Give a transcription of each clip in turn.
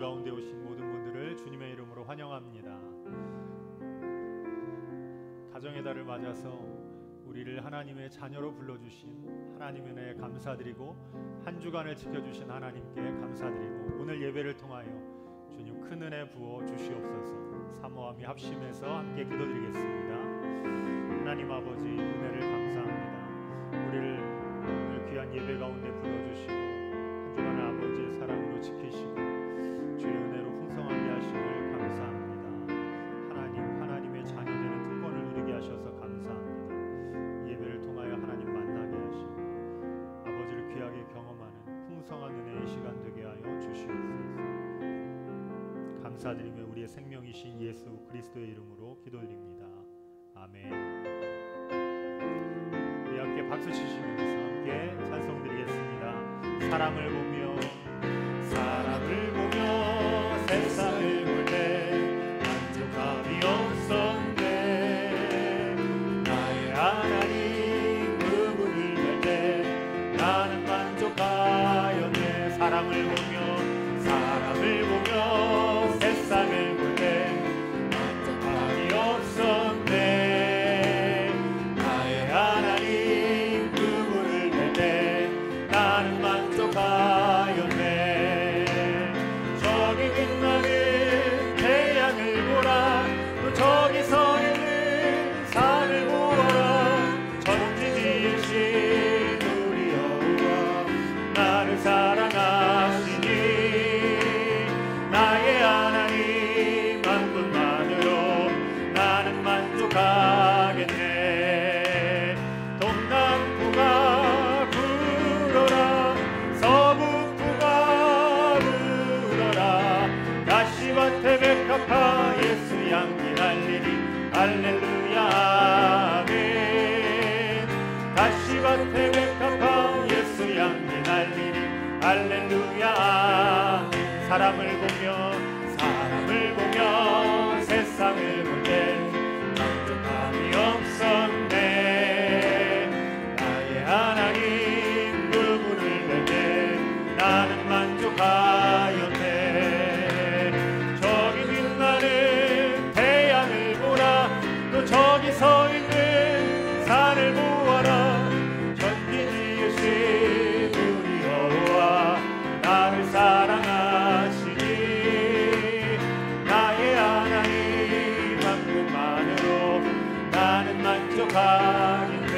가운데 오신 모든 분들을 주님의 이름으로 환영합니다. 가정의 달을 맞아서 우리를 하나님의 자녀로 불러주신 하나님의 은혜에 감사드리고 한 주간을 지켜주신 하나님께 감사드리고 오늘 예배를 통하여 주님 큰 은혜 부어 주시옵소서. 사모함이 합심해서 함께 기도드리겠습니다. 하나님 아버지 은혜를 감사합니다. 우리를 오늘 귀한 예배 가운데 불러주시고 한 주간을 아버지의 사랑으로 지키시고 주의 은혜로 풍성하게 하심을 감사합니다. 하나님의 자녀되는 특권을 누리게 하셔서 감사합니다. 예배를 통하여 하나님 만나게 하시고 아버지를 귀하게 경험하는 풍성한 은혜의 시간 되게 하여 주시옵소서. 감사드리며 우리의 생명이신 예수 그리스도의 이름으로 기도드립니다. 아멘. 우리 함께 박수 치시면서 함께 찬송 드리겠습니다. 사람을 보며 세상을 볼 때 만족함이 없었네. 나의 하나님 그분을 뵐 때 나는 만족하였네. 사람을 보며 세상을 볼 때 만족함이 없었네. 나의 하나님 그분을 뵐 때 나는 만족하였네. 저기 빛나는 태양을 보라. 또 저기 서 있는 산을 보아라. 천지 지으신 우리 여호와 나를 사랑하시니 나의 하나님 한 분만으로 나는 만족하겠네. 동남부가 불어라. 서북부가 불어라. 가시밭에 백합화 예수 향기 날리리. 할렐루야 아멘. 가시밭에 백합화 예수 향기 날리리. 할렐루야. 사람을 보며 세상을 볼 때 만족함이 없었네. 나의 하나님 그분을 뵐 때 나는 만족하였네. 저기 빛나는 태양을 보라. 또 저기 서 있는 산을 보아라. 천지 지으신 우리 여호와 나를 사랑하시니 나의 하나님 한 분만으로 나는 만족하겠네.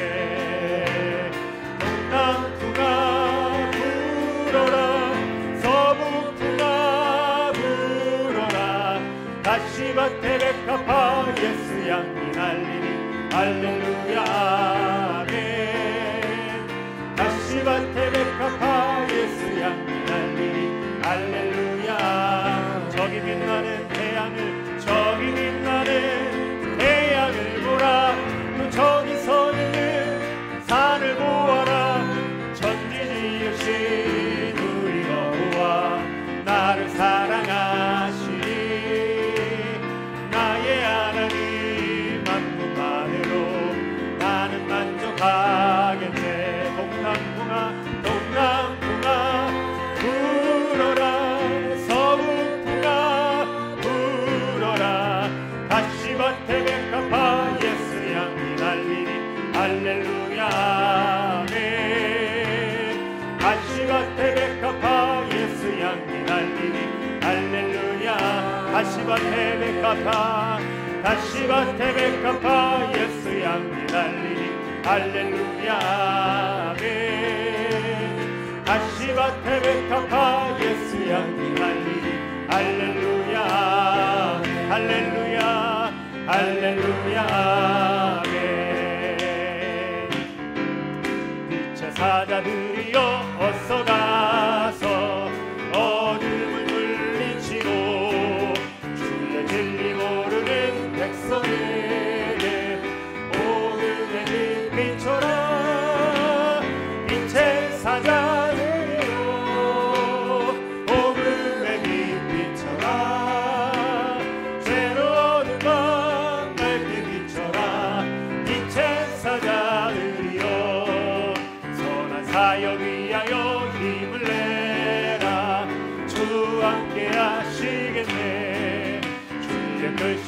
동남부가 불어라. 서북부가 불어라. 가시밭에 백합화 예수 향기 날리니. 할렐루야 아멘. 가시밭에 백합화 예수 향기 날리니. 할렐루야. 저기 빛나는 태양을 보라. 또 저기 서 있는 산을 보아라. 천지 지으신 우리 여호와 나를 사랑하시니 나의 하나님 한 분만으로 나는 만족하겠네. 동남부가 불어라. 서북부가 불어라. 가시밭에 백합화 예수 향기 날리니. 할렐루야 아멘. 가시밭에 백합화 예수 향기 날리니. 할렐루야. 가시밭에 백합화 예수 향기 날리니. 할렐루야 아멘. 가시밭에 백합화 예수 향기 날리니. 할렐루야 할렐루야 할렐루야 아멘. 빛의 사자들이여 어서 가서 어둠을 물리치고 주의 진리 모르는 백성에게 오늘의 빛 비춰라.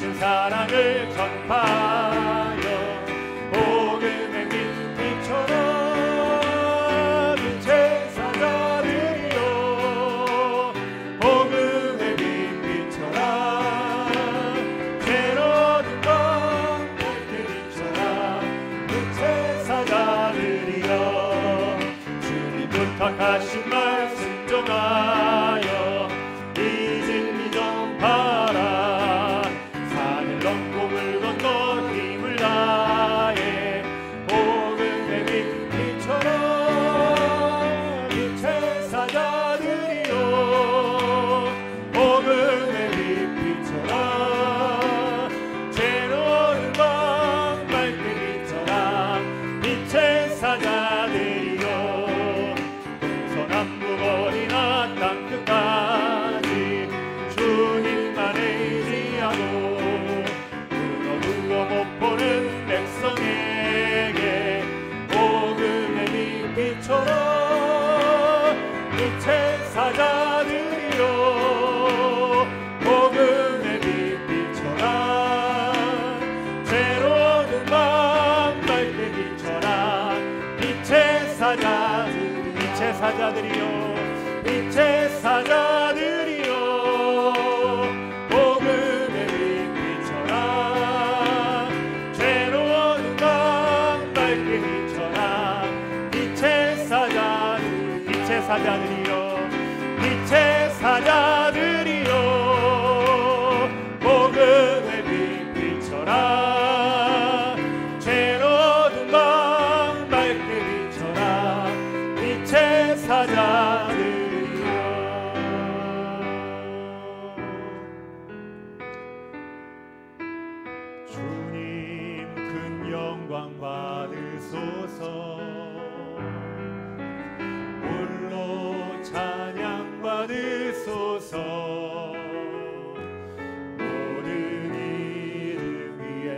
주신 사랑을 전파하여 복음의 빛처럼 빛의 사자들이여 복음의 빛처럼 새로운 것 밝게 비춰라 빛의 사자들이여 주님 부탁하신 말씀 정하여 이 진리 전파라 산을 넘고 물 건너 힘을 다해 복음의 빛처럼 빛의 사자들이여 복음의 빛처럼 새로운 밤 밝게 비춰라 빛의 사자들이여 동서남북 어디나 땅끝까지 주님만 의지하고 끊어두고 못 보는 백성에게 복음의 빛처럼 빛의 사자들이여 복음의 빛처럼 새로운 밤 밝게 비춰라 빛의 사자들이여 빛의 사자들이여 복음의 빛처럼 새로운 밤 밝게 비춰라 빛의 사자들이여 빛의 사자들이여 복음의 빛처럼 새로운 밤 밝게 비춰라 빛의 사자들이여 주님 큰 영광 받으소서 홀로 찬양 받으소서 모든 이름 위에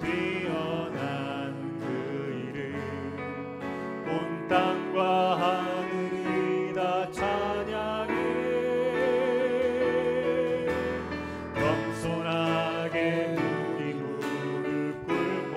뛰어난 그 이름 온 땅과 하늘이 다 찬양해 겸손하게 우리 무릎 꿇고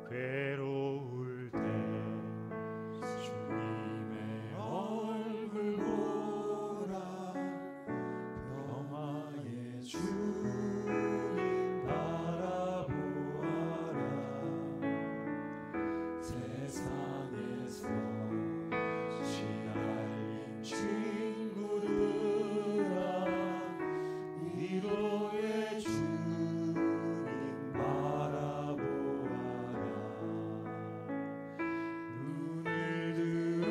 괴로울 때 주님의 얼굴 보라. 평화의 주님 바라보아라. 세상에서 시달린 친구들아, 위로의 주님 바라보아라. 눈을 들어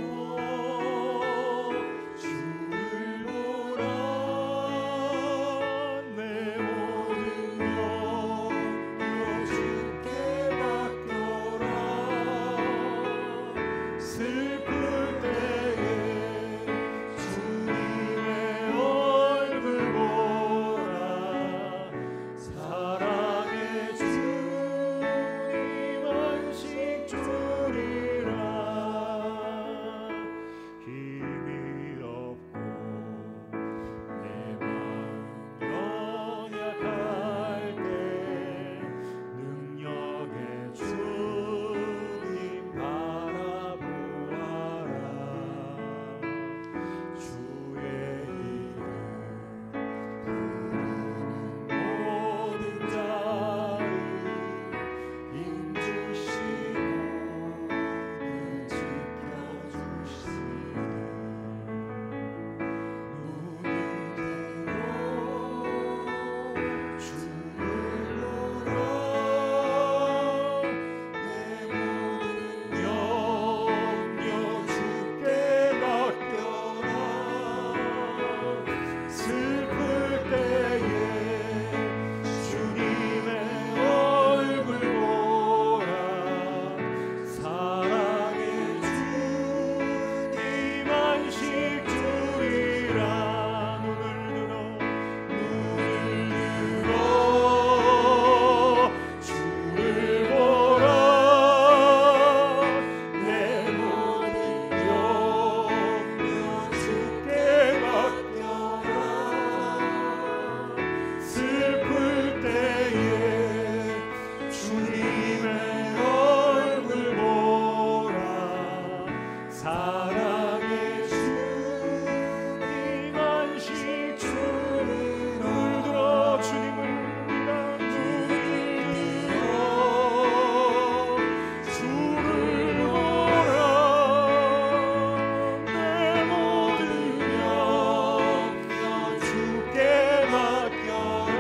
주를 보라. 내 모든 영역 주께 맡겨라. 슬플 때에 주님의 얼굴 보라. 사랑의 주님 안식 주리라. 힘이 없고 내 마음 연약할 때 능력의 주님 바라보아라. 주의 이름 부르는 모든 자를 인주시고 늘 지켜주시니 눈을 들어 주를 보라. 내 모든 영역 주께 맡겨라. 슬플 때에 주님의 얼굴 보라. 사랑의 주님 안식 주리라. 눈을 들어 주를 보라. 내 모든 영역 주께 맡겨라. 슬플 때에 주님의 얼굴 보라. 사랑의 주님 안식 주리라. 눈을 들어 주님을 믿어. 눈을 들어 주를 보라. 내 모든 영역 주께 맡겨라.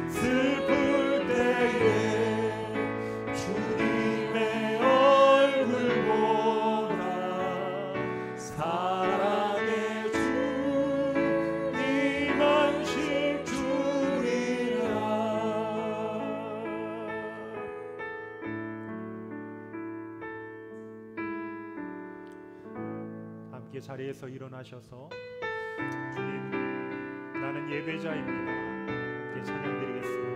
슬플 때에 주님의 얼굴 보라. 사랑의 주님 안식 주리라. 함께 자리에서 일어나셔서 주님, 나는 예배자입니다. 함께 찬양드리겠습니다.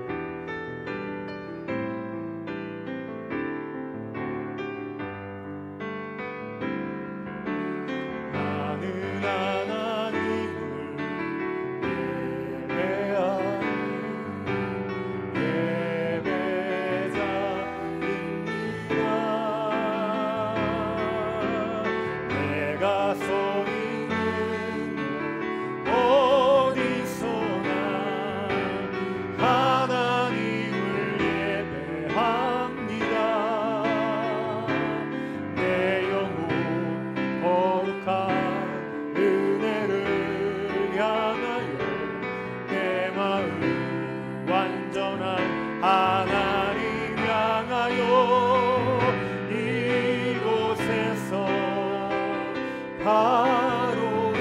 나는 하나님을 예배하는 예배자입니다. 내가 서 있는 곳 어디서나 하나님을 예배합니다. 내 영혼 거룩한 은혜를 향하여 내 마음 완전한 하나님 향하여 이곳에서 바로 이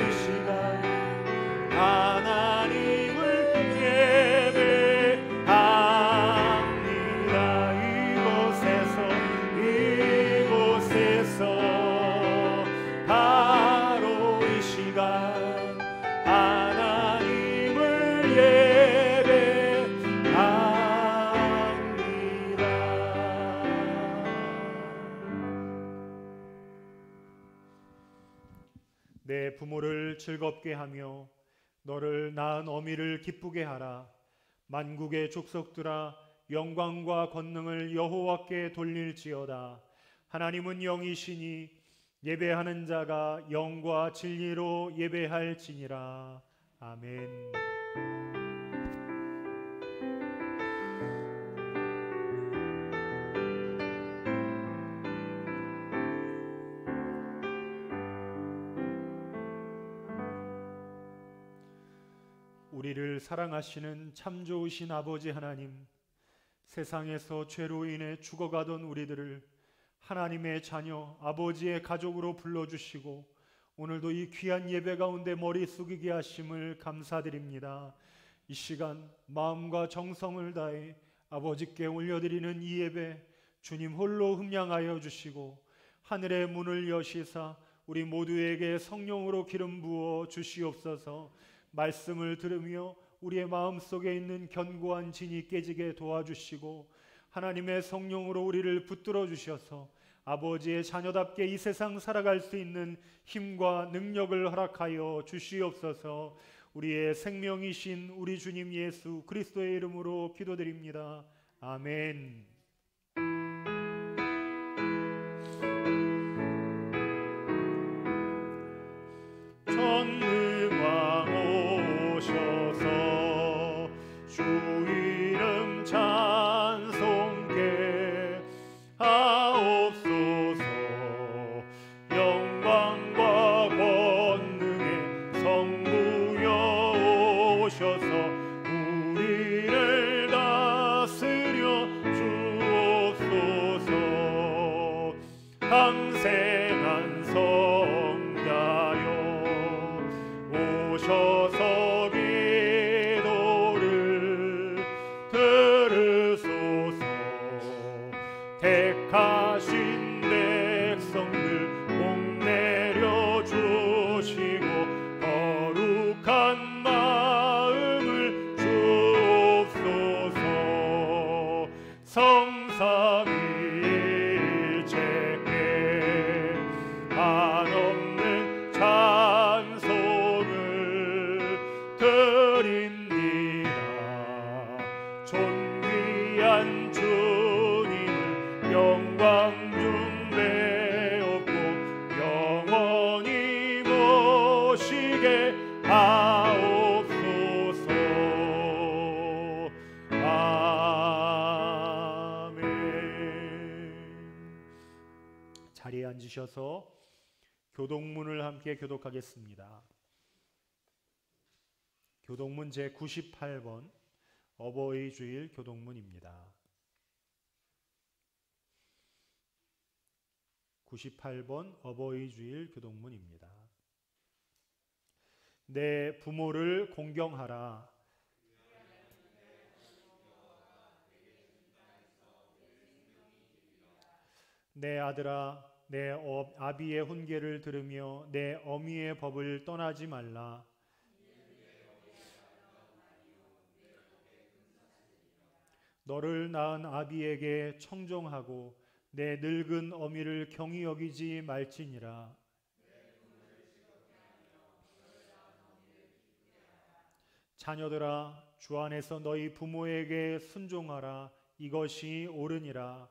내 부모를 즐겁게 하며 너를 낳은 어미를 기쁘게 하라. 만국의 족속들아 영광과 권능을 여호와께 돌릴지어다. 하나님은 영이시니 예배하는 자가 영과 진리로 예배할지니라. 아멘. 우리를 사랑하시는 참 좋으신 아버지 하나님, 세상에서 죄로 인해 죽어가던 우리들을 하나님의 자녀, 아버지의 가족으로 불러주시고 오늘도 이 귀한 예배 가운데 머리 숙이게 하심을 감사드립니다. 이 시간 마음과 정성을 다해 아버지께 올려드리는 이 예배 주님 홀로 흠양하여 주시고 하늘의 문을 여시사 우리 모두에게 성령으로 기름 부어 주시옵소서. 말씀을 들으며 우리의 마음속에 있는 견고한 진이 깨지게 도와주시고 하나님의 성령으로 우리를 붙들어 주셔서 아버지의 자녀답게 이 세상 살아갈 수 있는 힘과 능력을 허락하여 주시옵소서. 우리의 생명이신 우리 주님 예수 그리스도의 이름으로 기도드립니다. 아멘. 전능왕 오셔서 주 이름 찬송케 하옵소서. 영광과 권능의 성부여 오셔서 우리를 다스려 주옵소서. 항생한 성자여 오셔서 기도를 들으소서. 택하신 백성들 복 내려주시고 거룩한 마음을 주옵소서. 성삼위일체께 한없는 찬송을 드립니다. 존귀한 주님을 영광 중배없고 영원히 모시게 하옵소서. 아멘. 자리에 앉으셔서 교독문을 함께 교독하겠습니다. 교독문 제98번 어버이 주일 교독문입니다. 98번 어버이 주일 교독문입니다. 내 부모를 공경하라. 내 아들아, 내 아비의 훈계를 들으며 내 어미의 법을 떠나지 말라. 너를 낳은 아비에게 청종하고 내 늙은 어미를 경히 여기지 말지니라. 자녀들아, 주 안에서 너희 부모에게 순종하라. 이것이 옳으니라.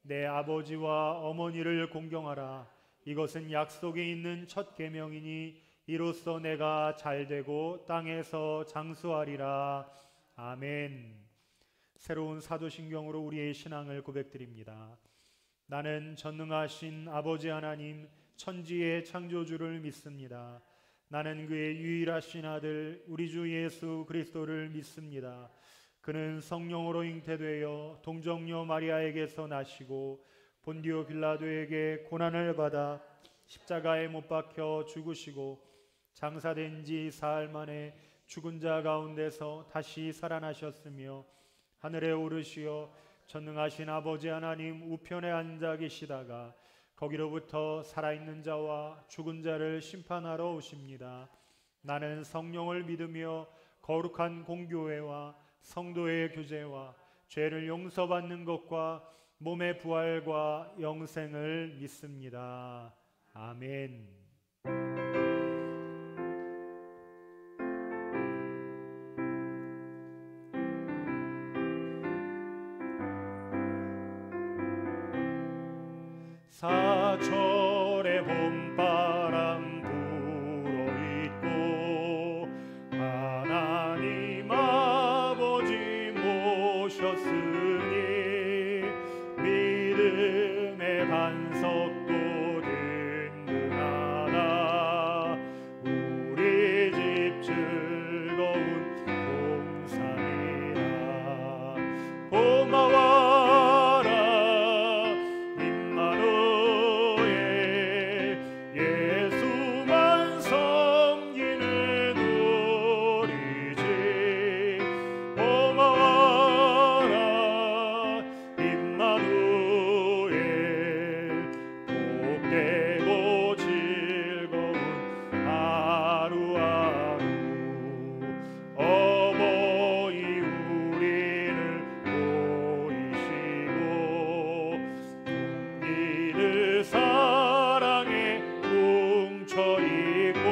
내 아버지와 어머니를 공경하라. 이것은 약속이 있는 첫 계명이니 이로써 내가 잘되고 땅에서 장수하리라. 아멘. 새로운 사도신경으로 우리의 신앙을 고백드립니다. 나는 전능하신 아버지 하나님 천지의 창조주를 믿습니다. 나는 그의 유일하신 아들 우리 주 예수 그리스도를 믿습니다. 그는 성령으로 잉태되어 동정녀 마리아에게서 나시고 본디오 빌라도에게 고난을 받아 십자가에 못 박혀 죽으시고 장사된 지 사흘 만에 죽은 자 가운데서 다시 살아나셨으며 하늘에 오르시어 전능하신 아버지 하나님 우편에 앉아 계시다가 거기로부터 살아있는 자와 죽은 자를 심판하러 오십니다. 나는 성령을 믿으며 거룩한 공교회와 성도의 교제와 죄를 용서받는 것과 몸의 부활과 영생을 믿습니다. 아멘. 사철의 봄바람 불어있고 하나님 아버지 모셨으니 믿음의 반석도 든든하다. 우리 집 즐거운 동산이라. 고마워라 임마누엘, 예수만 섬기는 우리 집. 고마워라 임마누엘, 복되고 즐거운 하루하루. 어버이 우리를 보이시고 동기를 사랑에 뭉쳐있고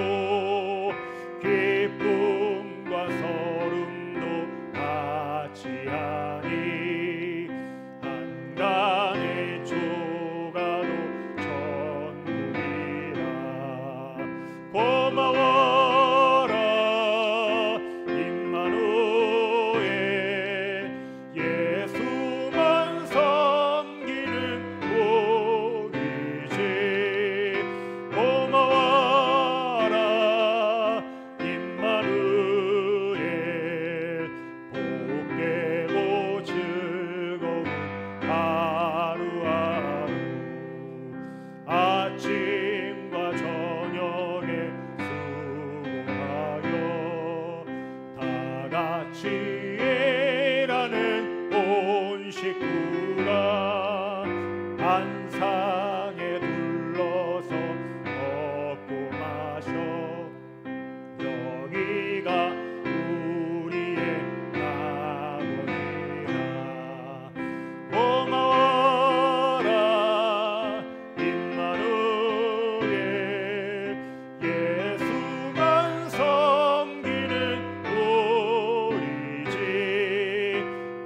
기쁨과 서름도 같이 하니 한간의 조가도 천국이라. 고마워라 임마누엘, 예수만 섬기는 우리 집. 고마워라 임마누엘, 복되고 즐거운 하루하루. 아침과 저녁에 수고하여 다 같이 일하는 온 식구가 한상에 둘러서 먹고 마셔. 여기가 우리의 낙원이라. 고마워라 임마누엘, 예수만 섬기는 우리 집.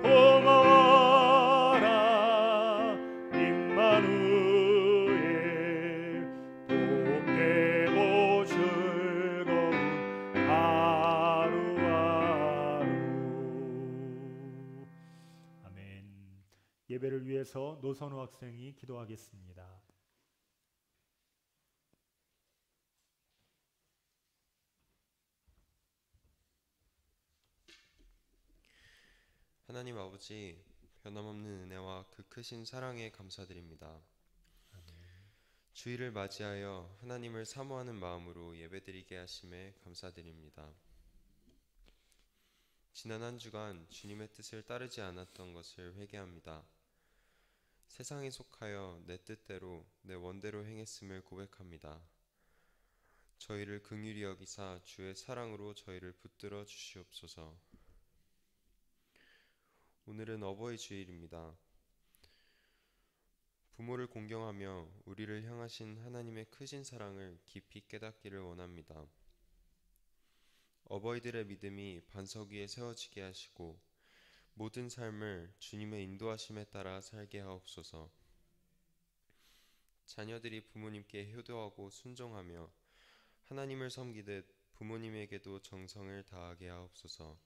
고마워라 임마누엘, 복되고 즐거운 하루하루. 아멘. 예배를 위해서 노선우 학생이 기도하겠습니다. 하나님 아버지, 변함없는 은혜와 그 크신 사랑에 감사드립니다. 주일을 맞이하여 하나님을 사모하는 마음으로 예배드리게 하심에 감사드립니다. 지난 한 주간 주님의 뜻을 따르지 않았던 것을 회개합니다. 세상에 속하여 내 뜻대로 내 원대로 행했음을 고백합니다. 저희를 긍휼히 여기사 주의 사랑으로 저희를 붙들어 주시옵소서. 오늘은 어버이 주일입니다. 부모를 공경하며 우리를 향하신 하나님의 크신 사랑을 깊이 깨닫기를 원합니다. 어버이들의 믿음이 반석 위에 세워지게 하시고 모든 삶을 주님의 인도하심에 따라 살게 하옵소서. 자녀들이 부모님께 효도하고 순종하며 하나님을 섬기듯 부모님에게도 정성을 다하게 하옵소서.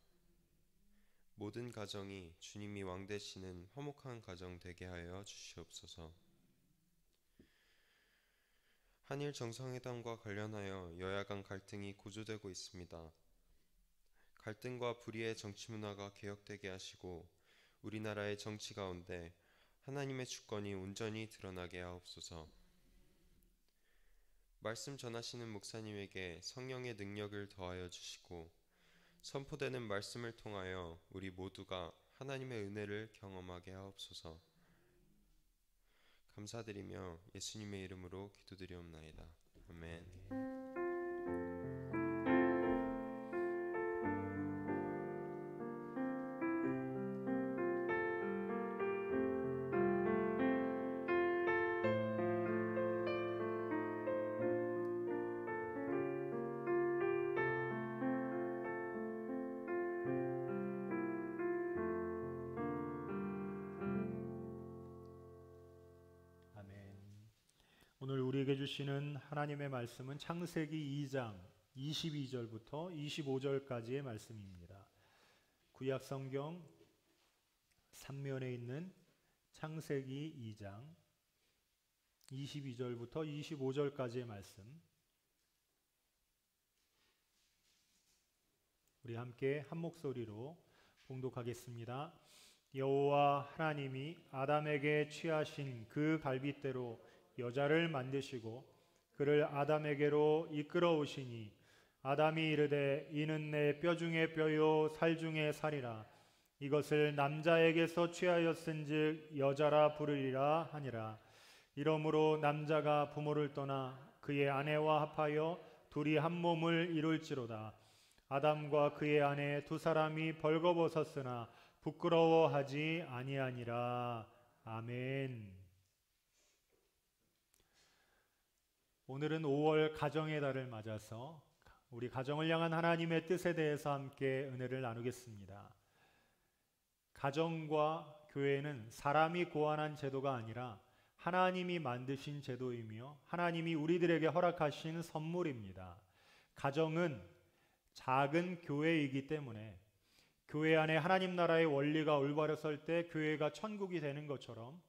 모든 가정이 주님이 왕 되시는 화목한 가정 되게 하여 주시옵소서. 한일 정상회담과 관련하여 여야 간 갈등이 고조되고 있습니다. 갈등과 불의의 정치 문화가 개혁되게 하시고 우리나라의 정치 가운데 하나님의 주권이 온전히 드러나게 하옵소서. 말씀 전하시는 목사님에게 성령의 능력을 더하여 주시고 선포되는 말씀을 통하여 우리 모두가 하나님의 은혜를 경험하게 하옵소서. 감사드리며 예수님의 이름으로 기도드리옵나이다. 아멘. 우리에게 주시는 하나님의 말씀은 창세기 2장 22절부터 25절까지의 말씀입니다. 구약 성경 3면에 있는 창세기 2장 22절부터 25절까지의 말씀, 우리 함께 한 목소리로 봉독하겠습니다. 여호와 하나님이 아담에게 취하신 그 갈빗대로 여자를 만드시고 그를 아담에게로 이끌어 오시니 아담이 이르되 이는 내 뼈 중에 뼈요 살 중에 살이라. 이것을 남자에게서 취하였은즉 여자라 부르리라 하니라. 이러므로 남자가 부모를 떠나 그의 아내와 합하여 둘이 한 몸을 이룰지로다. 아담과 그의 아내 두 사람이 벌거벗었으나 부끄러워하지 아니하니라. 아멘. 오늘은 5월 가정의 달을 맞아서 우리 가정을 향한 하나님의 뜻에 대해서 함께 은혜를 나누겠습니다. 가정과 교회는 사람이 고안한 제도가 아니라 하나님이 만드신 제도이며 하나님이 우리들에게 허락하신 선물입니다. 가정은 작은 교회이기 때문에 교회 안에 하나님 나라의 원리가 올바로 설 때 교회가 천국이 되는 것처럼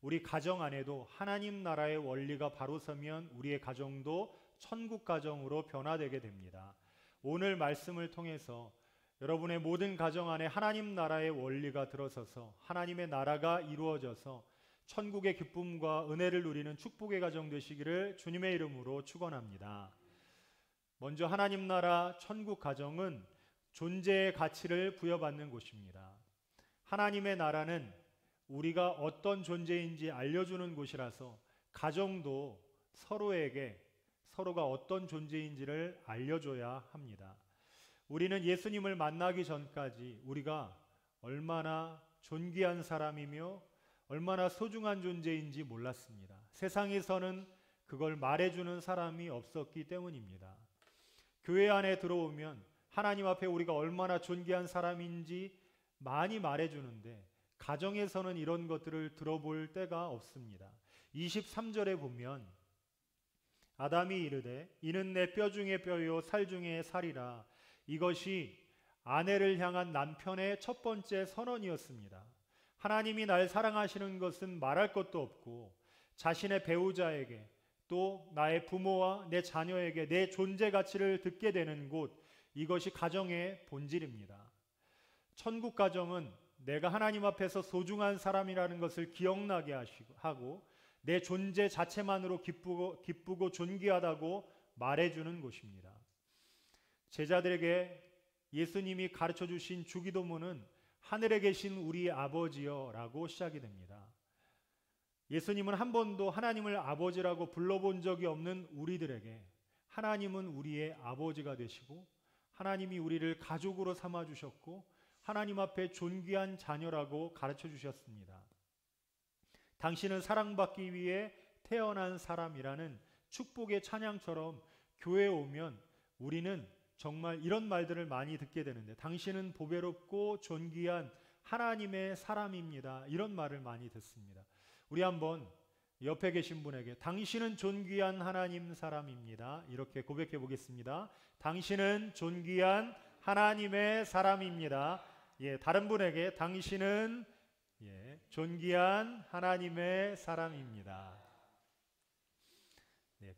우리 가정 안에도 하나님 나라의 원리가 바로 서면 우리의 가정도 천국 가정으로 변화되게 됩니다. 오늘 말씀을 통해서 여러분의 모든 가정 안에 하나님 나라의 원리가 들어서서 하나님의 나라가 이루어져서 천국의 기쁨과 은혜를 누리는 축복의 가정 되시기를 주님의 이름으로 축원합니다. 먼저 하나님 나라 천국 가정은 존재의 가치를 부여받는 곳입니다. 하나님의 나라는 우리가 어떤 존재인지 알려주는 곳이라서 가정도 서로에게 서로가 어떤 존재인지를 알려줘야 합니다. 우리는 예수님을 만나기 전까지 우리가 얼마나 존귀한 사람이며 얼마나 소중한 존재인지 몰랐습니다. 세상에서는 그걸 말해주는 사람이 없었기 때문입니다. 교회 안에 들어오면 하나님 앞에 우리가 얼마나 존귀한 사람인지 많이 말해주는데 가정에서는 이런 것들을 들어볼 때가 없습니다. 23절에 보면 아담이 이르되 이는 내 뼈 중에 뼈요 살 중에 살이라. 이것이 아내를 향한 남편의 첫 번째 선언이었습니다. 하나님이 날 사랑하시는 것은 말할 것도 없고 자신의 배우자에게 또 나의 부모와 내 자녀에게 내 존재 가치를 듣게 되는 곳, 이것이 가정의 본질입니다. 천국 가정은 내가 하나님 앞에서 소중한 사람이라는 것을 기억나게 하고 내 존재 자체만으로 기쁘고 존귀하다고 말해주는 곳입니다. 제자들에게 예수님이 가르쳐 주신 주기도문은 하늘에 계신 우리 아버지여 라고 시작이 됩니다. 예수님은 한 번도 하나님을 아버지라고 불러본 적이 없는 우리들에게 하나님은 우리의 아버지가 되시고 하나님이 우리를 가족으로 삼아주셨고 하나님 앞에 존귀한 자녀라고 가르쳐 주셨습니다. 당신은 사랑받기 위해 태어난 사람이라는 축복의 찬양처럼 교회에 오면 우리는 정말 이런 말들을 많이 듣게 되는데 당신은 보배롭고 존귀한 하나님의 사람입니다. 이런 말을 많이 듣습니다. 우리 한번 옆에 계신 분에게 당신은 존귀한 하나님 사람입니다. 이렇게 고백해 보겠습니다. 당신은 존귀한 하나님의 사람입니다. 다른 분에게 당신은 존귀한 하나님의 사람입니다.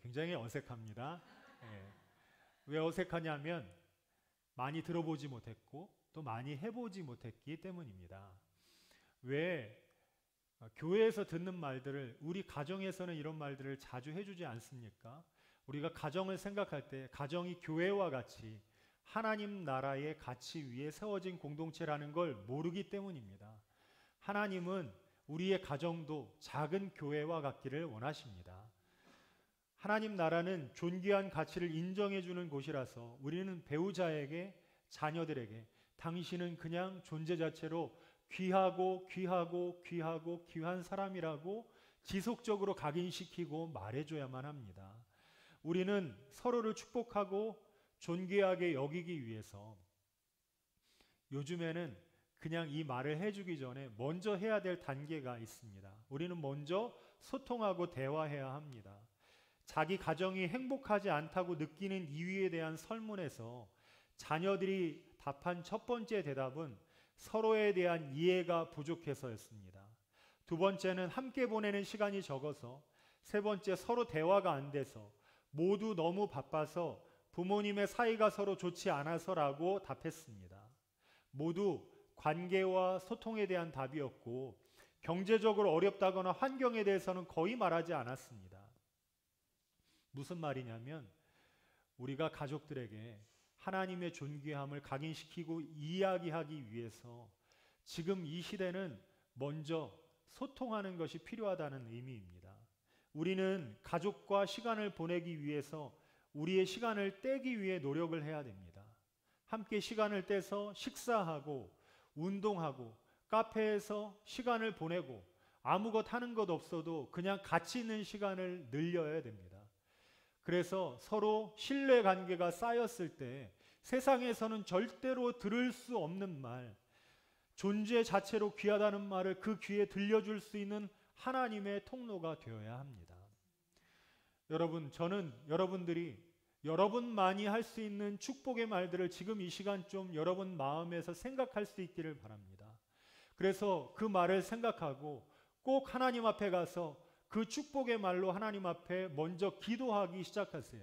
굉장히 어색합니다. 왜 어색하냐면 많이 들어보지 못했고 또 많이 해보지 못했기 때문입니다. 왜 교회에서 듣는 말들을 우리 가정에서는 이런 말들을 자주 해주지 않습니까? 우리가 가정을 생각할 때 가정이 교회와 같이 하나님 나라의 가치 위에 세워진 공동체라는 걸 모르기 때문입니다. 하나님은 우리의 가정도 작은 교회와 같기를 원하십니다. 하나님 나라는 존귀한 가치를 인정해주는 곳이라서 우리는 배우자에게 자녀들에게 당신은 그냥 존재 자체로 귀하고 귀한 사람이라고 지속적으로 각인시키고 말해줘야만 합니다. 우리는 서로를 축복하고 존귀하게 여기기 위해서 요즘에는 그냥 이 말을 해주기 전에 먼저 해야 될 단계가 있습니다. 우리는 먼저 소통하고 대화해야 합니다. 자기 가정이 행복하지 않다고 느끼는 이유에 대한 설문에서 자녀들이 답한 첫 번째 대답은 서로에 대한 이해가 부족해서였습니다. 두 번째는 함께 보내는 시간이 적어서, 세 번째 서로 대화가 안 돼서, 모두 너무 바빠서, 부모님의 사이가 서로 좋지 않아서라고 답했습니다. 모두 관계와 소통에 대한 답이었고, 경제적으로 어렵다거나 환경에 대해서는 거의 말하지 않았습니다. 무슨 말이냐면, 우리가 가족들에게 하나님의 존귀함을 각인시키고 이야기하기 위해서 지금 이 시대는 먼저 소통하는 것이 필요하다는 의미입니다. 우리는 가족과 시간을 보내기 위해서 우리의 시간을 떼기 위해 노력을 해야 됩니다. 함께 시간을 떼서 식사하고 운동하고 카페에서 시간을 보내고 아무것 하는 것 없어도 그냥 같이 있는 시간을 늘려야 됩니다. 그래서 서로 신뢰 관계가 쌓였을 때 세상에서는 절대로 들을 수 없는 말, 존재 자체로 귀하다는 말을 그 귀에 들려줄 수 있는 하나님의 통로가 되어야 합니다. 여러분, 저는 여러분들이 여러분만이 할 수 있는 축복의 말들을 지금 이 시간 좀 여러분 마음에서 생각할 수 있기를 바랍니다. 그래서 그 말을 생각하고 꼭 하나님 앞에 가서 그 축복의 말로 하나님 앞에 먼저 기도하기 시작하세요.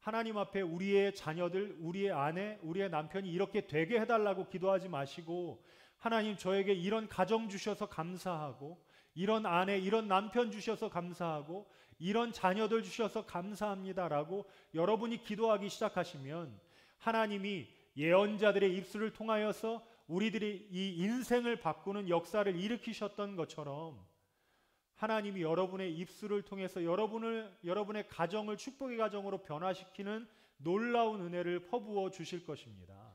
하나님 앞에 우리의 자녀들, 우리의 아내, 우리의 남편이 이렇게 되게 해달라고 기도하지 마시고, 하나님 저에게 이런 가정 주셔서 감사하고, 이런 아내, 이런 남편 주셔서 감사하고, 이런 자녀들 주셔서 감사합니다라고 여러분이 기도하기 시작하시면 하나님이 예언자들의 입술을 통하여서 우리들이 이 인생을 바꾸는 역사를 일으키셨던 것처럼 하나님이 여러분의 입술을 통해서 여러분의 가정을 축복의 가정으로 변화시키는 놀라운 은혜를 퍼부어 주실 것입니다.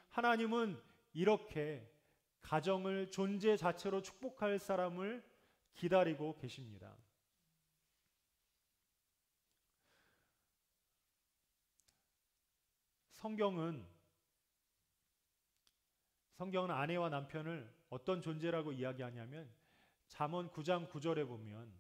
하나님은 이렇게 가정을 존재 자체로 축복할 사람을 기다리고 계십니다. 성경은 아내와 남편을 어떤 존재라고 이야기하냐면, 잠언 9장 9절에 보면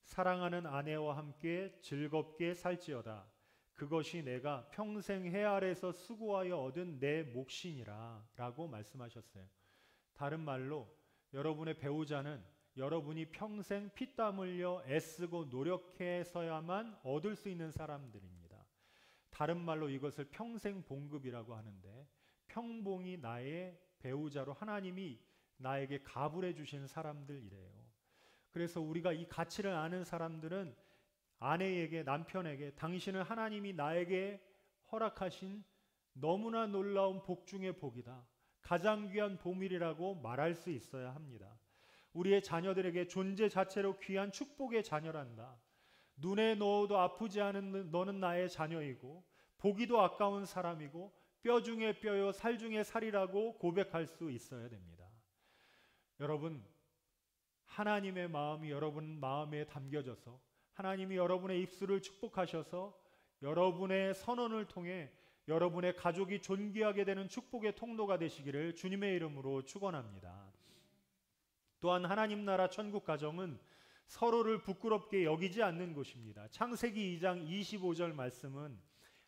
사랑하는 아내와 함께 즐겁게 살지어다. 그것이 내가 평생 해 아래서 수고하여 얻은 내 몫이니라 라고 말씀하셨어요. 다른 말로 여러분의 배우자는 여러분이 평생 피땀 흘려 애쓰고 노력해서야만 얻을 수 있는 사람들입니다. 다른 말로 이것을 평생 봉급이라고 하는데, 평봉이 나의 배우자로 하나님이 나에게 가불해 주신 사람들이래요. 그래서 우리가 이 가치를 아는 사람들은 아내에게, 남편에게 당신은 하나님이 나에게 허락하신 너무나 놀라운 복 중의 복이다, 가장 귀한 보물이라고 말할 수 있어야 합니다. 우리의 자녀들에게 존재 자체로 귀한 축복의 자녀란다. 눈에 넣어도 아프지 않은 너는 나의 자녀이고 보기도 아까운 사람이고 뼈 중에 뼈요 살 중에 살이라고 고백할 수 있어야 됩니다. 여러분, 하나님의 마음이 여러분 마음에 담겨져서 하나님이 여러분의 입술을 축복하셔서 여러분의 선언을 통해 여러분의 가족이 존귀하게 되는 축복의 통로가 되시기를 주님의 이름으로 축원합니다. 또한 하나님 나라 천국 가정은 서로를 부끄럽게 여기지 않는 곳입니다. 창세기 2장 25절 말씀은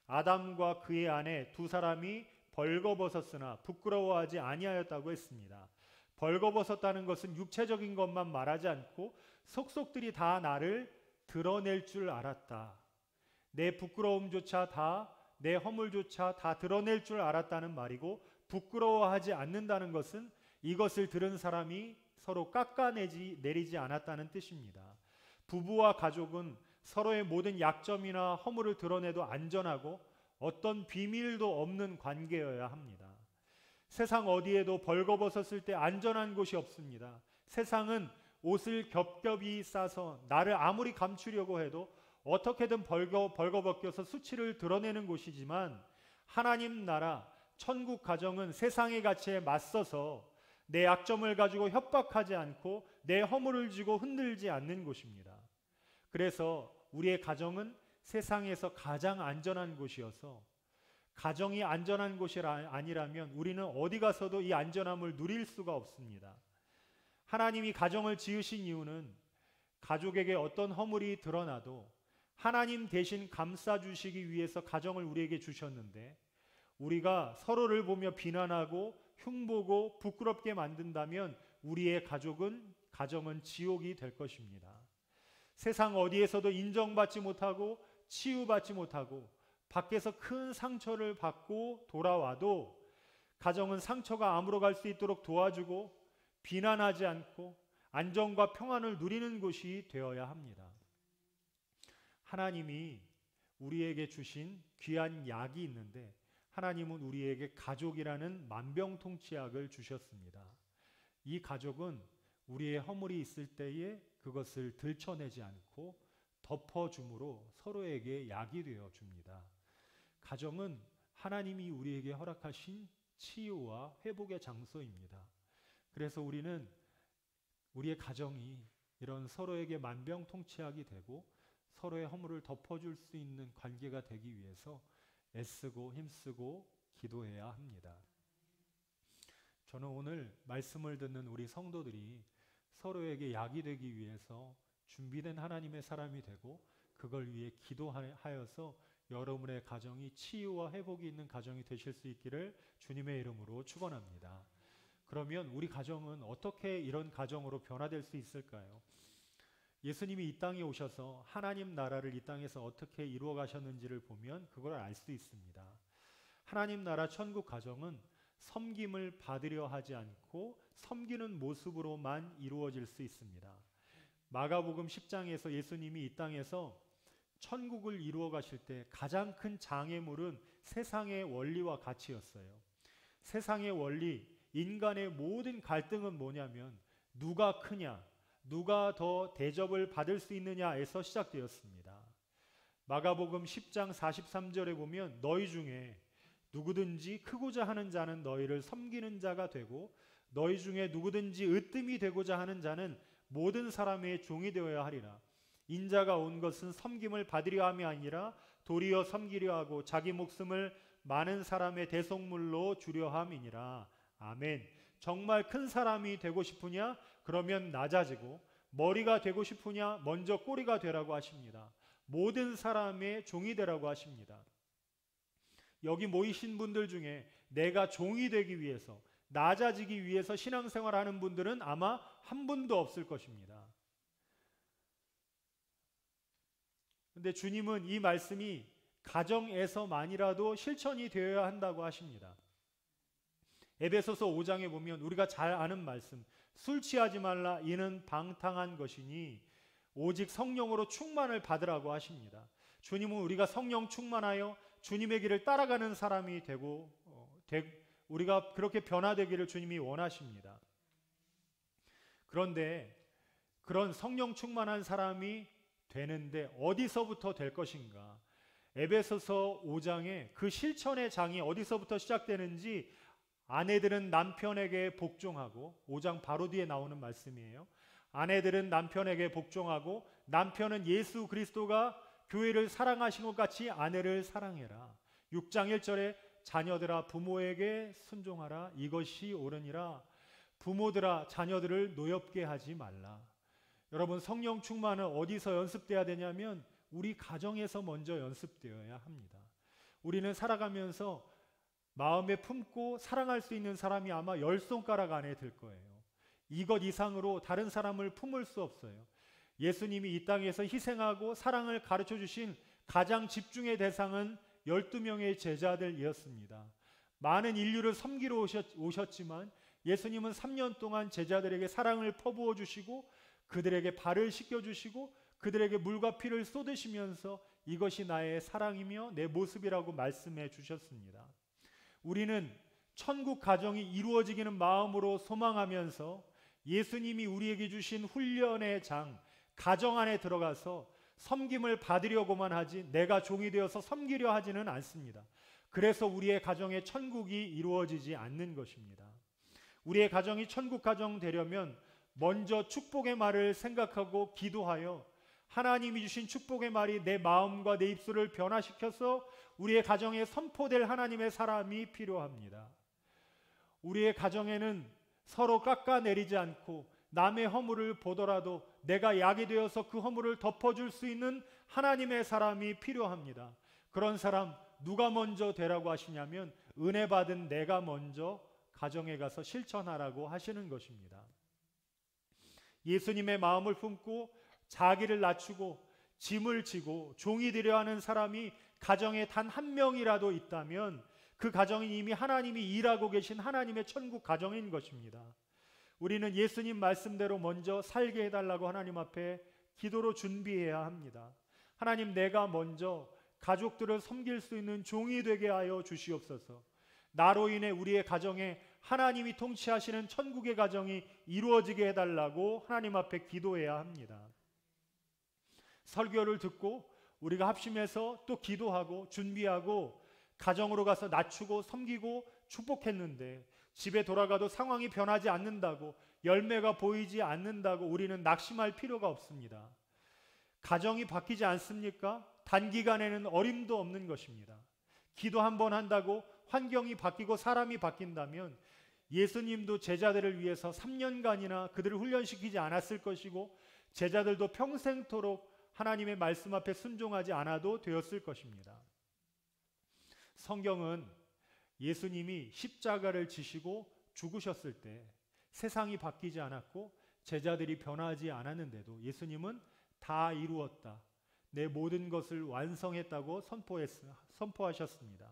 아담과 그의 아내 두 사람이 벌거벗었으나 부끄러워하지 아니하였다고 했습니다. 벌거벗었다는 것은 육체적인 것만 말하지 않고 속속들이 다 나를 드러낼 줄 알았다. 내 부끄러움조차 다, 내 허물조차 다 드러낼 줄 알았다는 말이고, 부끄러워하지 않는다는 것은 이것을 들은 사람이 서로 깎아내리지 않았다는 뜻입니다. 부부와 가족은 서로의 모든 약점이나 허물을 드러내도 안전하고 어떤 비밀도 없는 관계여야 합니다. 세상 어디에도 벌거벗었을 때 안전한 곳이 없습니다. 세상은 옷을 겹겹이 싸서 나를 아무리 감추려고 해도 어떻게든 벌거벗겨서 수치를 드러내는 곳이지만, 하나님 나라 천국 가정은 세상의 가치에 맞서서 내 약점을 가지고 협박하지 않고 내 허물을 지고 흔들지 않는 곳입니다. 그래서 우리의 가정은 세상에서 가장 안전한 곳이어서, 가정이 안전한 곳이 아니라면 우리는 어디 가서도 이 안전함을 누릴 수가 없습니다. 하나님이 가정을 지으신 이유는 가족에게 어떤 허물이 드러나도 하나님 대신 감싸주시기 위해서 가정을 우리에게 주셨는데 우리가 서로를 보며 비난하고 흉보고 부끄럽게 만든다면 우리의 가정은 지옥이 될 것입니다. 세상 어디에서도 인정받지 못하고 치유받지 못하고 밖에서 큰 상처를 받고 돌아와도 가정은 상처가 아물어갈 수 있도록 도와주고 비난하지 않고 안정과 평안을 누리는 곳이 되어야 합니다. 하나님이 우리에게 주신 귀한 약이 있는데 하나님은 우리에게 가족이라는 만병통치약을 주셨습니다. 이 가족은 우리의 허물이 있을 때에 그것을 들춰내지 않고 덮어줌으로 서로에게 약이 되어 줍니다. 가정은 하나님이 우리에게 허락하신 치유와 회복의 장소입니다. 그래서 우리는 우리의 가정이 이런 서로에게 만병통치약이 되고 서로의 허물을 덮어줄 수 있는 관계가 되기 위해서 애쓰고 힘쓰고 기도해야 합니다. 저는 오늘 말씀을 듣는 우리 성도들이 서로에게 약이 되기 위해서 준비된 하나님의 사람이 되고 그걸 위해 기도하여서 여러분의 가정이 치유와 회복이 있는 가정이 되실 수 있기를 주님의 이름으로 축원합니다. 그러면 우리 가정은 어떻게 이런 가정으로 변화될 수 있을까요? 예수님이 이 땅에 오셔서 하나님 나라를 이 땅에서 어떻게 이루어 가셨는지를 보면 그걸 알 수 있습니다. 하나님 나라 천국 가정은 섬김을 받으려 하지 않고 섬기는 모습으로만 이루어질 수 있습니다. 마가복음 10장에서 예수님이 이 땅에서 천국을 이루어 가실 때 가장 큰 장애물은 세상의 원리와 가치였어요. 세상의 원리, 인간의 모든 갈등은 뭐냐면 누가 크냐, 누가 더 대접을 받을 수 있느냐에서 시작되었습니다. 마가복음 10장 43절에 보면 너희 중에 누구든지 크고자 하는 자는 너희를 섬기는 자가 되고 너희 중에 누구든지 으뜸이 되고자 하는 자는 모든 사람의 종이 되어야 하리라. 인자가 온 것은 섬김을 받으려 함이 아니라 도리어 섬기려 하고 자기 목숨을 많은 사람의 대속물로 주려 함이니라. 아멘. 정말 큰 사람이 되고 싶으냐? 그러면 낮아지고, 머리가 되고 싶으냐? 먼저 꼬리가 되라고 하십니다. 모든 사람의 종이 되라고 하십니다. 여기 모이신 분들 중에 내가 종이 되기 위해서, 낮아지기 위해서 신앙생활하는 분들은 아마 한 분도 없을 것입니다. 근데 주님은 이 말씀이 가정에서만이라도 실천이 되어야 한다고 하십니다. 에베소서 5장에 보면 우리가 잘 아는 말씀, 술 취하지 말라 이는 방탕한 것이니 오직 성령으로 충만을 받으라고 하십니다. 주님은 우리가 성령 충만하여 주님의 길을 따라가는 사람이 되고 우리가 그렇게 변화되기를 주님이 원하십니다. 그런데 그런 성령 충만한 사람이 되는데 어디서부터 될 것인가? 에베소서 5장에 그 실천의 장이 어디서부터 시작되는지 아내들은 남편에게 복종하고 5장 바로 뒤에 나오는 말씀이에요. 아내들은 남편에게 복종하고 남편은 예수 그리스도가 교회를 사랑하신 것 같이 아내를 사랑해라. 6장 1절에 자녀들아 부모에게 순종하라. 이것이 옳으니라. 부모들아 자녀들을 노엽게 하지 말라. 여러분 성령 충만은 어디서 연습돼야 되냐면 우리 가정에서 먼저 연습되어야 합니다. 우리는 살아가면서 마음에 품고 사랑할 수 있는 사람이 아마 10손가락 안에 들 거예요. 이것 이상으로 다른 사람을 품을 수 없어요. 예수님이 이 땅에서 희생하고 사랑을 가르쳐 주신 가장 집중의 대상은 12명의 제자들이었습니다. 많은 인류를 섬기러 오셨지만 예수님은 3년 동안 제자들에게 사랑을 퍼부어 주시고 그들에게 발을 씻겨 주시고 그들에게 물과 피를 쏟으시면서 이것이 나의 사랑이며 내 모습이라고 말씀해 주셨습니다. 우리는 천국 가정이 이루어지기는 마음으로 소망하면서 예수님이 우리에게 주신 훈련의 장, 가정 안에 들어가서 섬김을 받으려고만 하지 내가 종이 되어서 섬기려 하지는 않습니다. 그래서 우리의 가정에 천국이 이루어지지 않는 것입니다. 우리의 가정이 천국 가정 되려면 먼저 축복의 말을 생각하고 기도하여 하나님이 주신 축복의 말이 내 마음과 내 입술을 변화시켜서 우리의 가정에 선포될 하나님의 사람이 필요합니다. 우리의 가정에는 서로 깎아내리지 않고 남의 허물을 보더라도 내가 약이 되어서 그 허물을 덮어줄 수 있는 하나님의 사람이 필요합니다. 그런 사람 누가 먼저 되라고 하시냐면 은혜 받은 내가 먼저 가정에 가서 실천하라고 하시는 것입니다. 예수님의 마음을 품고 자기를 낮추고 짐을 지고 종이 되려 하는 사람이 가정에 단 한 명이라도 있다면 그 가정이 이미 하나님이 일하고 계신 하나님의 천국 가정인 것입니다. 우리는 예수님 말씀대로 먼저 살게 해달라고 하나님 앞에 기도로 준비해야 합니다. 하나님, 내가 먼저 가족들을 섬길 수 있는 종이 되게 하여 주시옵소서. 나로 인해 우리의 가정에 하나님이 통치하시는 천국의 가정이 이루어지게 해달라고 하나님 앞에 기도해야 합니다. 설교를 듣고 우리가 합심해서 또 기도하고 준비하고 가정으로 가서 낮추고 섬기고 축복했는데 집에 돌아가도 상황이 변하지 않는다고, 열매가 보이지 않는다고 우리는 낙심할 필요가 없습니다. 가정이 바뀌지 않습니까? 단기간에는 어림도 없는 것입니다. 기도 한 번 한다고 환경이 바뀌고 사람이 바뀐다면 예수님도 제자들을 위해서 3년간이나 그들을 훈련시키지 않았을 것이고 제자들도 평생토록 하나님의 말씀 앞에 순종하지 않아도 되었을 것입니다. 성경은 예수님이 십자가를 지시고 죽으셨을 때 세상이 바뀌지 않았고 제자들이 변하지 않았는데도 예수님은 다 이루었다, 내 모든 것을 완성했다고 선포하셨습니다.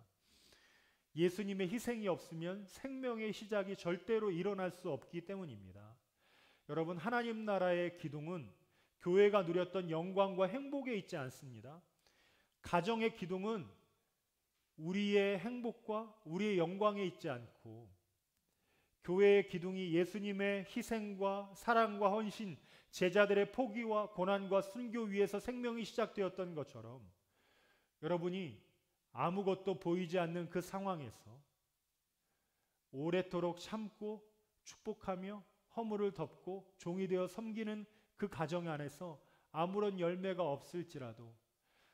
예수님의 희생이 없으면 생명의 시작이 절대로 일어날 수 없기 때문입니다. 여러분, 하나님 나라의 기둥은 교회가 누렸던 영광과 행복에 있지 않습니다. 가정의 기둥은 우리의 행복과 우리의 영광에 있지 않고 교회의 기둥이 예수님의 희생과 사랑과 헌신, 제자들의 포기와 고난과 순교 위에서 생명이 시작되었던 것처럼 여러분이 아무것도 보이지 않는 그 상황에서 오래도록 참고 축복하며 허물을 덮고 종이 되어 섬기는 그 가정 안에서 아무런 열매가 없을지라도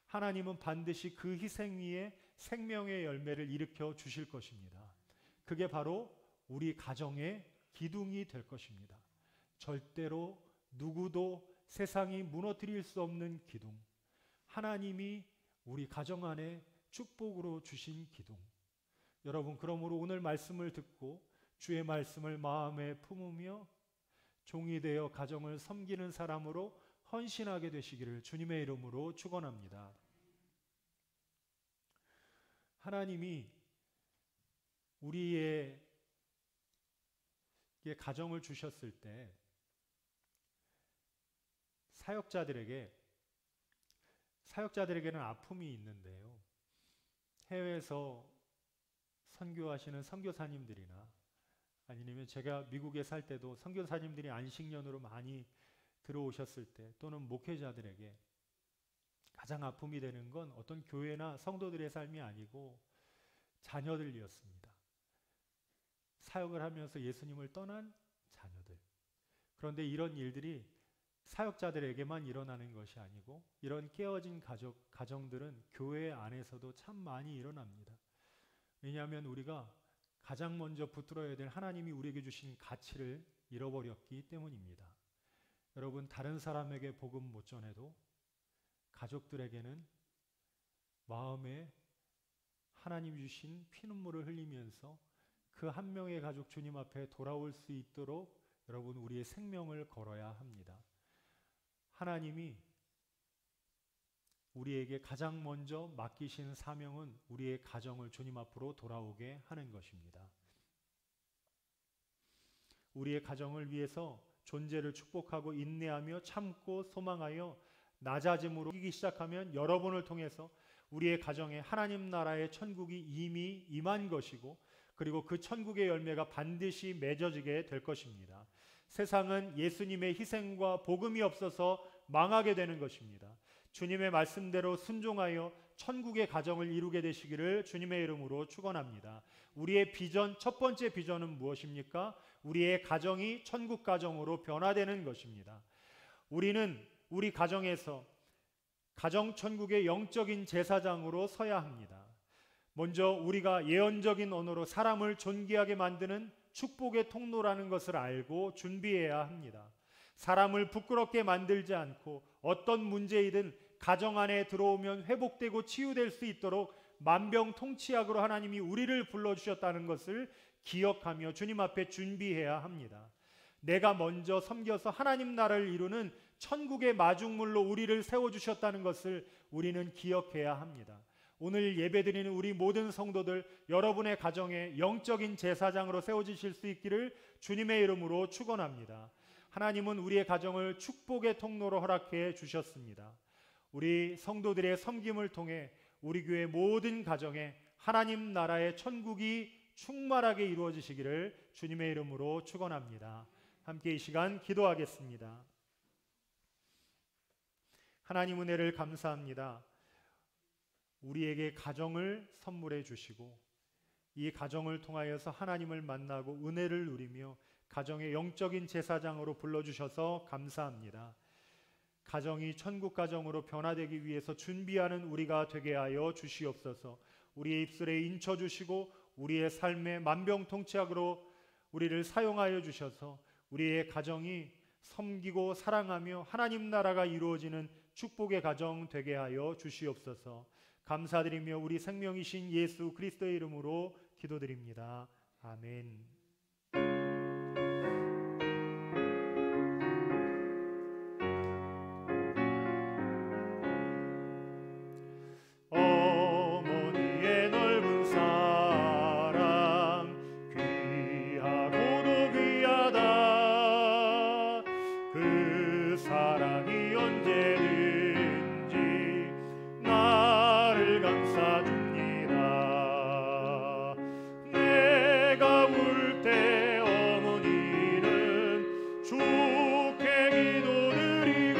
하나님은 반드시 그 희생 위에 생명의 열매를 일으켜 주실 것입니다. 그게 바로 우리 가정의 기둥이 될 것입니다. 절대로 누구도 세상이 무너뜨릴 수 없는 기둥, 하나님이 우리 가정 안에 축복으로 주신 기둥. 여러분, 그러므로 오늘 말씀을 듣고 주의 말씀을 마음에 품으며 종이 되어 가정을 섬기는 사람으로 헌신하게 되시기를 주님의 이름으로 축원합니다. 하나님이 우리의 가정을 주셨을 때 사역자들에게는 아픔이 있는데요. 해외에서 선교하시는 선교사님들이나 아니면 제가 미국에 살 때도 선교사님들이 안식년으로 많이 들어오셨을 때 또는 목회자들에게 가장 아픔이 되는 건 어떤 교회나 성도들의 삶이 아니고 자녀들이었습니다. 사역을 하면서 예수님을 떠난 자녀들. 그런데 이런 일들이 사역자들에게만 일어나는 것이 아니고 이런 깨어진 가정들은 교회 안에서도 참 많이 일어납니다. 왜냐하면 우리가 가장 먼저 붙들어야 될 하나님이 우리에게 주신 가치를 잃어버렸기 때문입니다. 여러분, 다른 사람에게 복음 못 전해도 가족들에게는 마음에 하나님 주신 피눈물을 흘리면서 그 한 명의 가족 주님 앞에 돌아올 수 있도록 여러분, 우리의 생명을 걸어야 합니다. 하나님이 우리에게 가장 먼저 맡기신 사명은 우리의 가정을 주님 앞으로 돌아오게 하는 것입니다. 우리의 가정을 위해서 존재를 축복하고 인내하며 참고 소망하여 낮아짐으로 이기기 시작하면 여러분을 통해서 우리의 가정에 하나님 나라의 천국이 이미 임한 것이고 그리고 그 천국의 열매가 반드시 맺어지게 될 것입니다. 세상은 예수님의 희생과 복음이 없어서 망하게 되는 것입니다. 주님의 말씀대로 순종하여 천국의 가정을 이루게 되시기를 주님의 이름으로 축원합니다. 우리의 비전, 첫 번째 비전은 무엇입니까? 우리의 가정이 천국 가정으로 변화되는 것입니다. 우리는 우리 가정에서 가정 천국의 영적인 제사장으로 서야 합니다. 먼저 우리가 예언적인 언어로 사람을 존귀하게 만드는 축복의 통로라는 것을 알고 준비해야 합니다. 사람을 부끄럽게 만들지 않고 어떤 문제이든 가정 안에 들어오면 회복되고 치유될 수 있도록 만병통치약으로 하나님이 우리를 불러주셨다는 것을 기억하며 주님 앞에 준비해야 합니다. 내가 먼저 섬겨서 하나님 나라를 이루는 천국의 마중물로 우리를 세워주셨다는 것을 우리는 기억해야 합니다. 오늘 예배드리는 우리 모든 성도들, 여러분의 가정에 영적인 제사장으로 세워지실 수 있기를 주님의 이름으로 축원합니다. 하나님은 우리의 가정을 축복의 통로로 허락해 주셨습니다. 우리 성도들의 섬김을 통해 우리 교회 모든 가정에 하나님 나라의 천국이 충만하게 이루어지시기를 주님의 이름으로 축원합니다. 함께 이 시간 기도하겠습니다. 하나님 은혜를 감사합니다. 우리에게 가정을 선물해 주시고 이 가정을 통하여서 하나님을 만나고 은혜를 누리며 가정의 영적인 제사장으로 불러주셔서 감사합니다. 가정이 천국 가정으로 변화되기 위해서 준비하는 우리가 되게 하여 주시옵소서. 우리의 입술에 인쳐 주시고 우리의 삶에 만병통치약으로 우리를 사용하여 주셔서 우리의 가정이 섬기고 사랑하며 하나님 나라가 이루어지는 축복의 가정 되게 하여 주시옵소서. 감사드리며 우리 생명이신 예수 그리스도의 이름으로 기도드립니다. 아멘. 어머니의 넓은 사랑 귀하고도 귀하다. 그 사랑이 언제든지 나를 감싸줍니다. 내가 울 때 어머니는 주께 기도드리고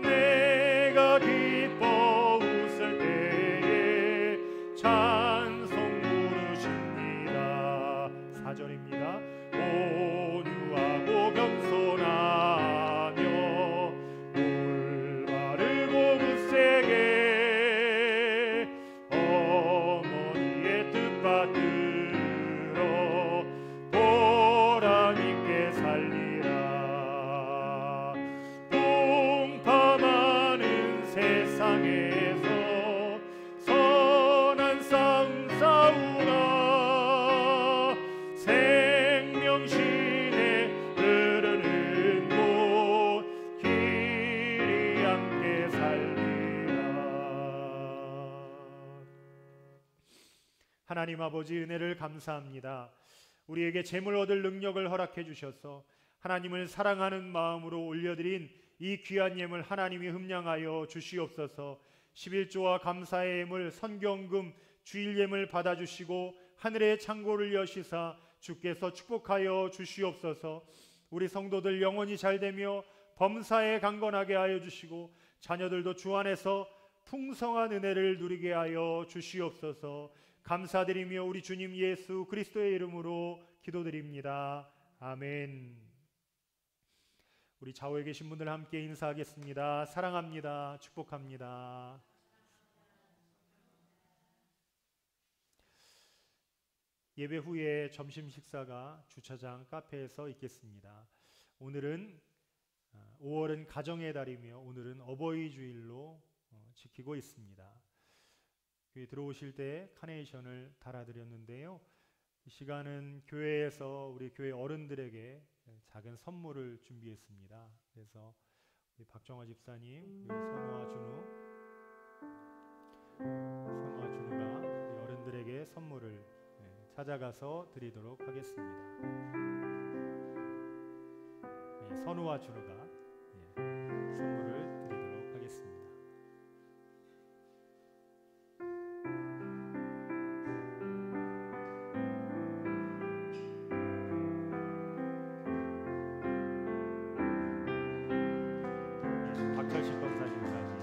내가 기뻐 웃을 때에 찬송 부르십니다. 4절입니다. 온유하고 겸손하며 올바르고 굳세게 어머니의 뜻 받들어 보람있게 살리라. 풍파많은 세상에서 선한 싸움 싸우라. 생명신에 흐르는 곳 길이 함께 살리라. 하나님 아버지 은혜를 감사합니다. 우리에게 재물 얻을 능력을 허락해 주셔서 하나님을 사랑하는 마음으로 올려드린 이 귀한 예물 하나님이 흠량하여 주시옵소서. 11조와 감사의 예물 선경금 주일 예물 받아주시고 하늘의 창고를 여시사 주께서 축복하여 주시옵소서. 우리 성도들 영혼이 잘되며 범사에 강건하게 하여 주시고 자녀들도 주 안에서 풍성한 은혜를 누리게 하여 주시옵소서. 감사드리며 우리 주님 예수 그리스도의 이름으로 기도드립니다. 아멘. 우리 좌우에 계신 분들 함께 인사하겠습니다. 사랑합니다. 축복합니다. 예배 후에 점심 식사가 주차장 카페에서 있겠습니다. 오늘은 5월은 가정의 달이며 오늘은 어버이 주일로 지키고 있습니다. 교회 들어오실 때 카네이션을 달아드렸는데요. 이 시간은 교회에서 우리 교회 어른들에게 작은 선물을 준비했습니다. 그래서 우리 박정화 집사님, 그리고 선우와 준우가 우리 어른들에게 선물을 찾아가서 드리도록 하겠습니다. 선우와 준우가 선물을 드리도록 하겠습니다. 박철식 검사님까지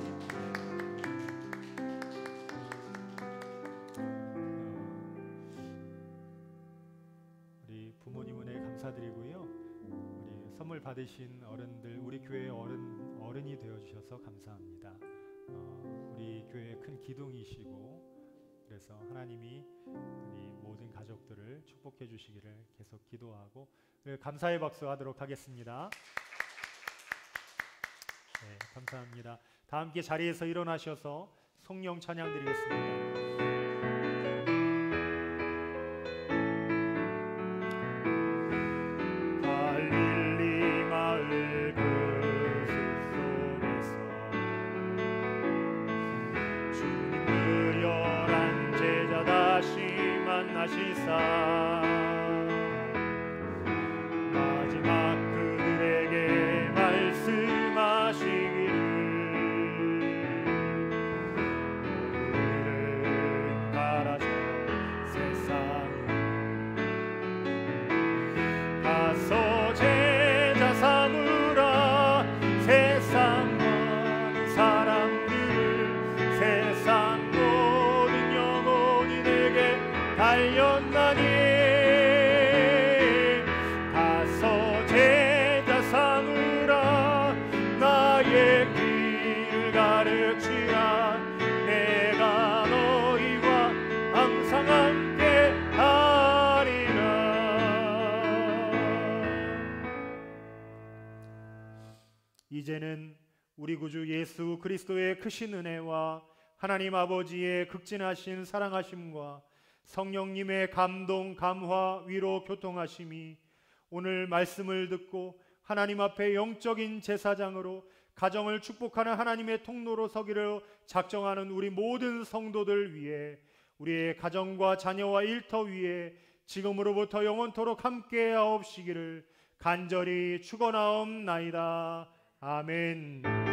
우리 부모님 은혜 감사드리고요. 우리 선물 받으신 어른들, 우리 교회 어른이 되어 주셔서 감사합니다. 우리 교회의 큰 기둥이시고 그래서 하나님이 우리 모든 가족들을 축복해 주시기를 계속 기도하고 감사의 박수 하도록 하겠습니다. 네, 감사합니다. 다 함께 자리에서 일어나셔서 성령 찬양 드리겠습니다. 마지막 그들에게 말씀하시기를 너희들은 가라져 세상을 가서 제자 삼으라. 세상 많은 사람들을 세상 모든 영혼이 내게 달렸나니 가서 제자 삼으라. 나의 길을 가르치라. 내가 너희와 항상 함께 하리라. 이제는 우리 구주 예수 그리스도의 크신 은혜와 하나님 아버지의 극진하신 사랑하심과 성령님의 감동, 감화, 위로, 교통하심이 오늘 말씀을 듣고 하나님 앞에 영적인 제사장으로 가정을 축복하는 하나님의 통로로 서기를 작정하는 우리 모든 성도들 위해 우리의 가정과 자녀와 일터 위에 지금으로부터 영원토록 함께하옵시기를 간절히 축원하옵나이다. 아멘.